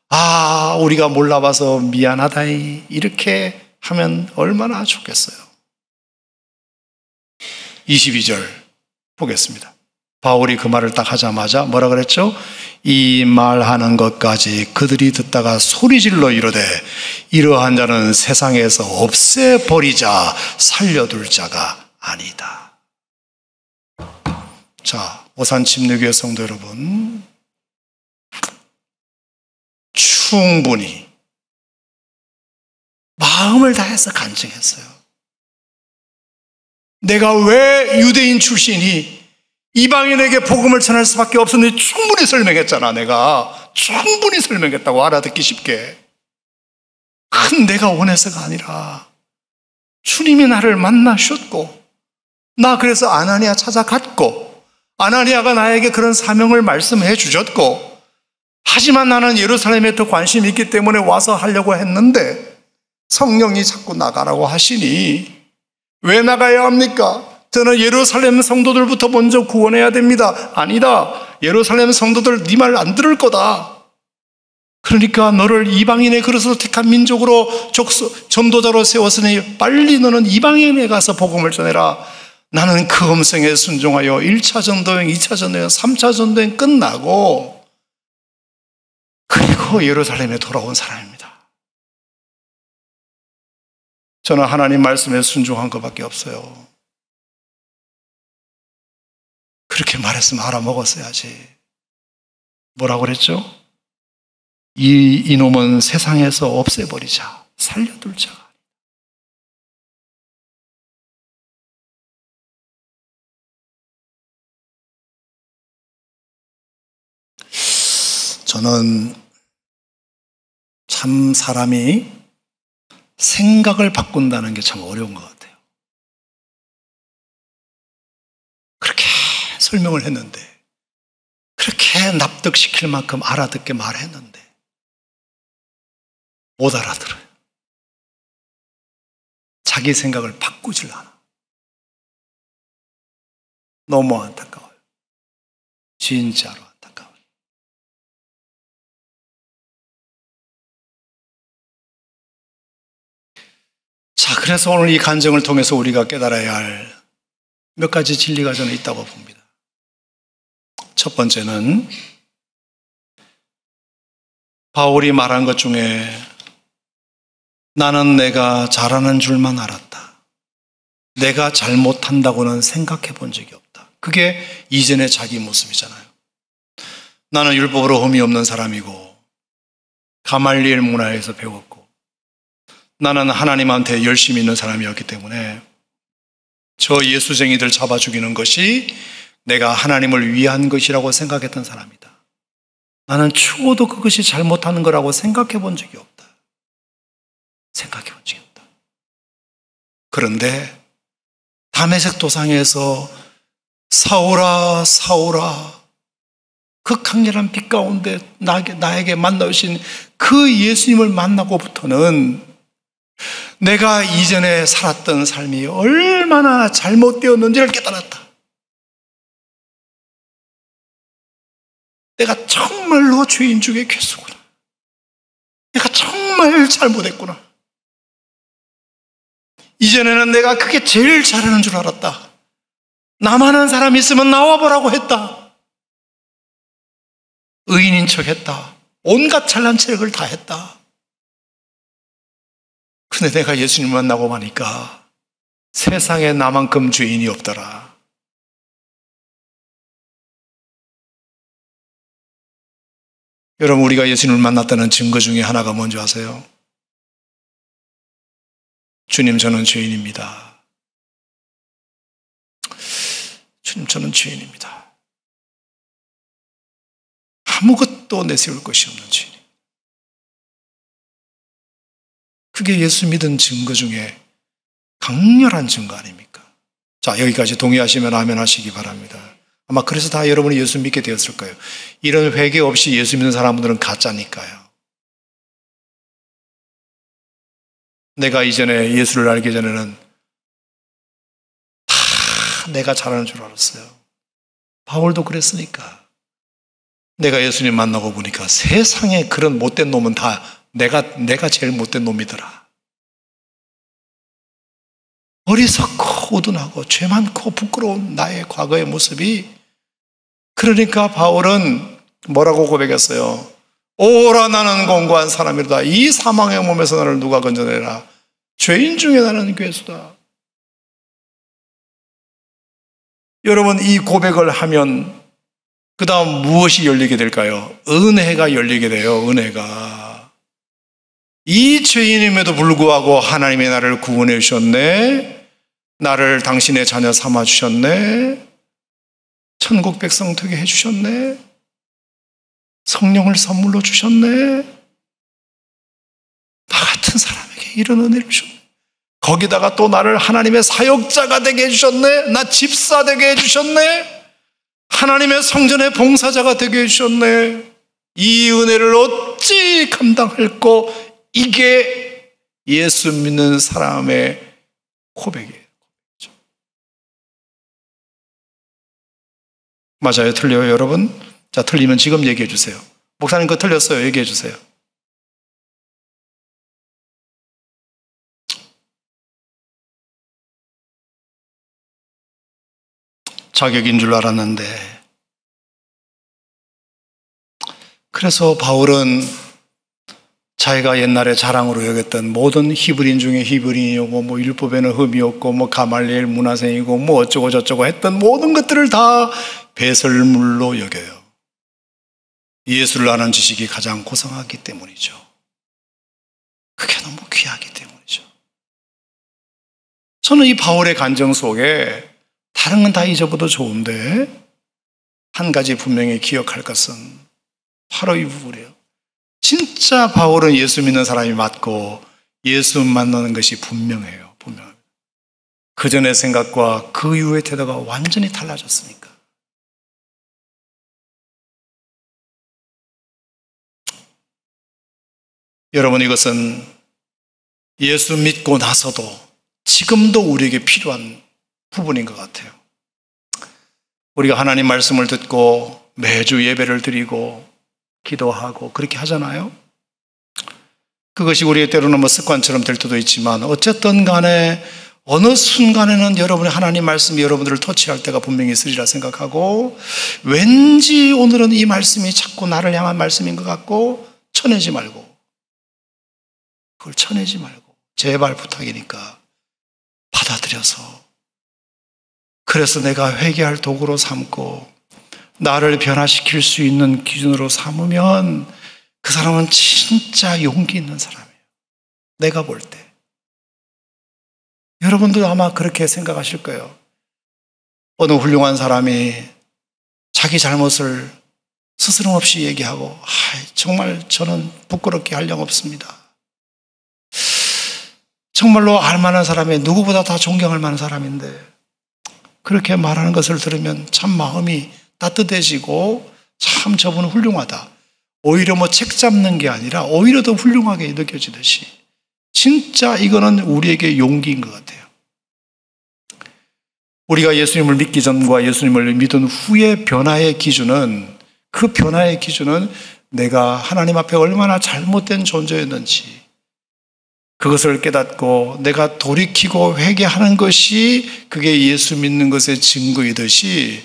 아, 우리가 몰라봐서 미안하다이. 이렇게 하면 얼마나 좋겠어요. 22절 보겠습니다. 바울이 그 말을 딱 하자마자 뭐라 그랬죠? 이 말하는 것까지 그들이 듣다가 소리질러 이르되 이러한 자는 세상에서 없애버리자 살려둘 자가 아니다. 자, 오산침례교회 성도 여러분, 충분히 마음을 다해서 간증했어요. 내가 왜 유대인 출신이 이방인에게 복음을 전할 수밖에 없었는지 충분히 설명했잖아. 내가 충분히 설명했다고, 알아듣기 쉽게. 큰 내가 원해서가 아니라 주님이 나를 만나셨고 나 그래서 아나니아 찾아갔고 아나니아가 나에게 그런 사명을 말씀해 주셨고 하지만 나는 예루살렘에 더 관심이 있기 때문에 와서 하려고 했는데 성령이 자꾸 나가라고 하시니 왜 나가야 합니까? 저는 예루살렘 성도들부터 먼저 구원해야 됩니다. 아니다. 예루살렘 성도들 네 말 안 들을 거다. 그러니까 너를 이방인의 그릇으로 택한 민족으로 전도자로 세웠으니 빨리 너는 이방인에 가서 복음을 전해라. 나는 그 음성에 순종하여 1차 전도행, 2차 전도행, 3차 전도행 끝나고 그리고 예루살렘에 돌아온 사람입니다. 저는 하나님 말씀에 순종한 것밖에 없어요. 그렇게 말했으면 알아먹었어야지. 뭐라고 그랬죠? 이놈은 세상에서 없애버리자. 살려둘 자가. 저는 참 사람이 생각을 바꾼다는 게 참 어려운 것 같아요. 그렇게 설명을 했는데 그렇게 납득시킬 만큼 알아듣게 말했는데 못 알아들어요. 자기 생각을 바꾸질 않아. 너무 안타까워요. 진짜로 안타까워요. 자, 그래서 오늘 이 간증을 통해서 우리가 깨달아야 할 몇 가지 진리가 저는 있다고 봅니다. 첫 번째는 바울이 말한 것 중에 나는 내가 잘하는 줄만 알았다. 내가 잘못한다고는 생각해 본 적이 없다. 그게 이전의 자기 모습이잖아요. 나는 율법으로 흠이 없는 사람이고 가말리엘 문화에서 배웠고 나는 하나님한테 열심히 있는 사람이었기 때문에 저 예수쟁이들 잡아 죽이는 것이 내가 하나님을 위한 것이라고 생각했던 사람이다. 나는 추워도 그것이 잘못하는 거라고 생각해 본 적이 없다. 생각해 본 적이 없다. 그런데 다메섹 도상에서 사오라 사오라 그 강렬한 빛 가운데 나에게 만나오신 그 예수님을 만나고부터는 내가 이전에 살았던 삶이 얼마나 잘못되었는지를 깨달았다. 내가 정말로 죄인 중에 괴수구나. 내가 정말 잘못했구나. 이전에는 내가 그게 제일 잘하는 줄 알았다. 나만한 사람이 있으면 나와보라고 했다. 의인인 척 했다. 온갖 잘난 체력을 다 했다. 근데 내가 예수님 만나고 보니까 세상에 나만큼 죄인이 없더라. 여러분, 우리가 예수님을 만났다는 증거 중에 하나가 뭔지 아세요? 주님, 저는 죄인입니다. 주님, 저는 죄인입니다. 아무것도 내세울 것이 없는 죄인. 그게 예수 믿은 증거 중에 강렬한 증거 아닙니까? 자, 여기까지 동의하시면 아멘 하시기 바랍니다. 아마 그래서 다 여러분이 예수 믿게 되었을 거예요. 이런 회개 없이 예수 믿는 사람들은 가짜니까요. 내가 이전에 예수를 알기 전에는 다 내가 잘하는 줄 알았어요. 바울도 그랬으니까. 내가 예수님 만나고 보니까 세상에 그런 못된 놈은 다 내가 제일 못된 놈이더라. 어리석고 우둔하고 죄 많고 부끄러운 나의 과거의 모습이, 그러니까 바울은 뭐라고 고백했어요? 오라 나는 공고한 사람이로다. 이 사망의 몸에서 나를 누가 건져내라. 죄인 중에 나는 괴수다. 여러분, 이 고백을 하면 그 다음 무엇이 열리게 될까요? 은혜가 열리게 돼요. 은혜가. 이 죄인임에도 불구하고 하나님의 나를 구원해 주셨네. 나를 당신의 자녀 삼아 주셨네. 천국 백성 되게 해 주셨네. 성령을 선물로 주셨네. 나 같은 사람에게 이런 은혜를 주셨네. 거기다가 또 나를 하나님의 사역자가 되게 해주셨네. 나 집사 되게 해주셨네. 하나님의 성전의 봉사자가 되게 해주셨네. 이 은혜를 어찌 감당할꼬. 이게 예수 믿는 사람의 고백이에요. 맞아요? 틀려요, 여러분? 자, 틀리면 지금 얘기해 주세요. 목사님, 그거 틀렸어요. 얘기해 주세요. 자격인 줄 알았는데. 그래서 바울은 자기가 옛날에 자랑으로 여겼던 모든 히브리인 중에 히브리인이고, 뭐 율법에는 흠이 없고, 뭐 가말리엘 문화생이고, 뭐 어쩌고 저쩌고 했던 모든 것들을 다 배설물로 여겨요. 예수를 아는 지식이 가장 고상하기 때문이죠. 그게 너무 귀하기 때문이죠. 저는 이 바울의 간증 속에 다른 건 다 잊어봐도 좋은데 한 가지 분명히 기억할 것은 바로 이 부분이에요. 진짜 바울은 예수 믿는 사람이 맞고 예수 만나는 것이 분명해요. 분명합니다. 그 전의 생각과 그 이후의 태도가 완전히 달라졌으니까. 여러분, 이것은 예수 믿고 나서도 지금도 우리에게 필요한 부분인 것 같아요. 우리가 하나님 말씀을 듣고 매주 예배를 드리고 기도하고 그렇게 하잖아요. 그것이 우리의 때로는 습관처럼 될 때도 있지만 어쨌든 간에 어느 순간에는 여러분의 하나님 말씀이 여러분들을 터치할 때가 분명히 있으리라 생각하고, 왠지 오늘은 이 말씀이 자꾸 나를 향한 말씀인 것 같고 쳐내지 말고, 그걸 쳐내지 말고 제발 부탁이니까 받아들여서, 그래서 내가 회개할 도구로 삼고 나를 변화시킬 수 있는 기준으로 삼으면 그 사람은 진짜 용기 있는 사람이에요. 내가 볼 때. 여러분도 아마 그렇게 생각하실 거예요. 어느 훌륭한 사람이 자기 잘못을 스스럼 없이 얘기하고, 정말 저는 부끄럽게 할 영 없습니다. 정말로 알만한 사람이, 누구보다 다 존경할 만한 사람인데 그렇게 말하는 것을 들으면 참 마음이 따뜻해지고, 참 저분은 훌륭하다. 오히려 책 잡는 게 아니라 오히려 더 훌륭하게 느껴지듯이, 진짜 이거는 우리에게 용기인 것 같아요. 우리가 예수님을 믿기 전과 예수님을 믿은 후의 변화의 기준은, 그 변화의 기준은 내가 하나님 앞에 얼마나 잘못된 존재였는지 그것을 깨닫고 내가 돌이키고 회개하는 것이 그게 예수 믿는 것의 증거이듯이,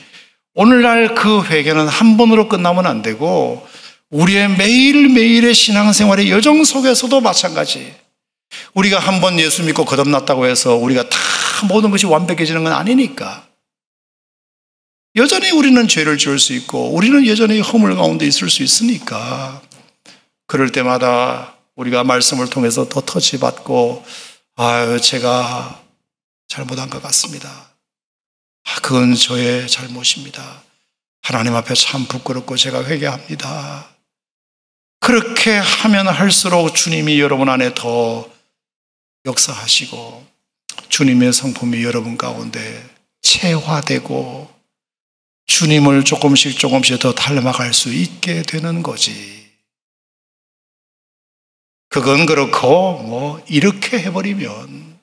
오늘날 그 회개는 한 번으로 끝나면 안 되고 우리의 매일매일의 신앙생활의 여정 속에서도 마찬가지. 우리가 한 번 예수 믿고 거듭났다고 해서 우리가 다 모든 것이 완벽해지는 건 아니니까, 여전히 우리는 죄를 지을 수 있고 우리는 여전히 허물 가운데 있을 수 있으니까, 그럴 때마다 우리가 말씀을 통해서 더 터치받고, 제가 잘못한 것 같습니다. 그건 저의 잘못입니다. 하나님 앞에 참 부끄럽고 제가 회개합니다. 그렇게 하면 할수록 주님이 여러분 안에 더 역사하시고 주님의 성품이 여러분 가운데 체화되고 주님을 조금씩 더 닮아갈 수 있게 되는 거지. 그건 그렇고 이렇게 해버리면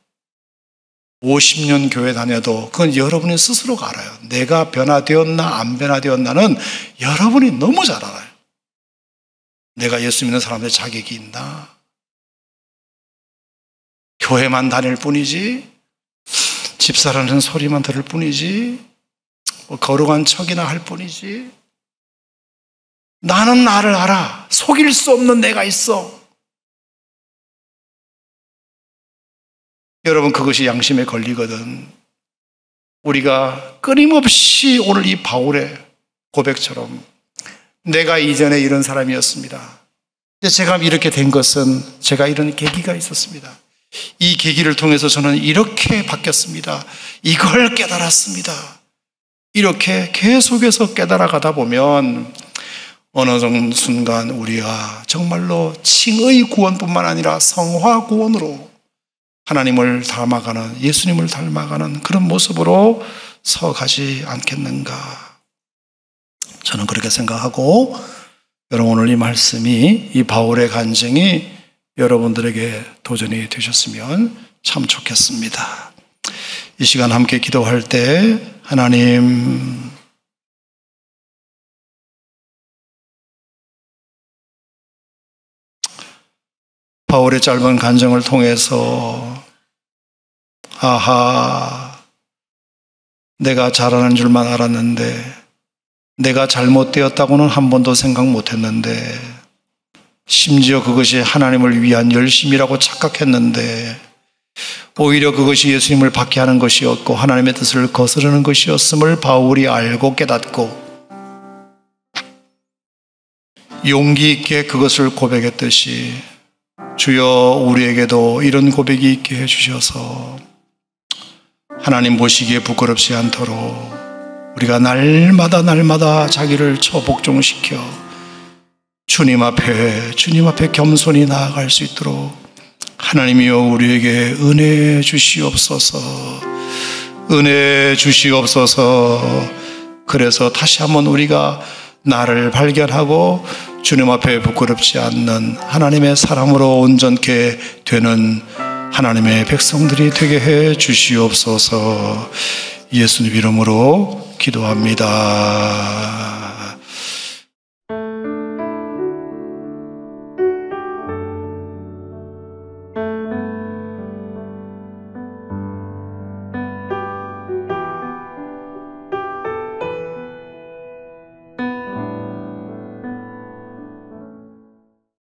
50년 교회 다녀도 그건 여러분이 스스로가 알아요. 내가 변화되었나 안 변화되었나는 여러분이 너무 잘 알아요. 내가 예수 믿는 사람들의 자격이 있나? 교회만 다닐 뿐이지, 집사라는 소리만 들을 뿐이지, 거룩한 척이나 할 뿐이지, 나는 나를 알아. 속일 수 없는 내가 있어. 여러분, 그것이 양심에 걸리거든. 우리가 끊임없이 오늘 이 바울의 고백처럼 내가 이전에 이런 사람이었습니다. 제가 이렇게 된 것은 제가 이런 계기가 있었습니다. 이 계기를 통해서 저는 이렇게 바뀌었습니다. 이걸 깨달았습니다. 이렇게 계속해서 깨달아가다 보면 어느 정도 순간 우리가 정말로 칭의 구원뿐만 아니라 성화 구원으로 하나님을 닮아가는, 예수님을 닮아가는 그런 모습으로 서가지 않겠는가. 저는 그렇게 생각하고, 여러분 오늘 이 말씀이, 이 바울의 간증이 여러분들에게 도전이 되셨으면 참 좋겠습니다. 이 시간 함께 기도할 때 하나님, 바울의 짧은 간증을 통해서 내가 잘하는 줄만 알았는데, 내가 잘못되었다고는 한 번도 생각 못했는데, 심지어 그것이 하나님을 위한 열심이라고 착각했는데 오히려 그것이 예수님을 박해하는 것이었고 하나님의 뜻을 거스르는 것이었음을 바울이 알고 깨닫고 용기 있게 그것을 고백했듯이, 주여 우리에게도 이런 고백이 있게 해주셔서 하나님 보시기에 부끄럽지 않도록 우리가 날마다 자기를 처복종시켜 주님 앞에 겸손히 나아갈 수 있도록 하나님이여 우리에게 은혜 주시옵소서. 은혜 주시옵소서. 그래서 다시 한번 우리가 나를 발견하고 주님 앞에 부끄럽지 않는 하나님의 사람으로 온전케 되는 하나님의 백성들이 되게 해 주시옵소서. 예수님 이름으로 기도합니다.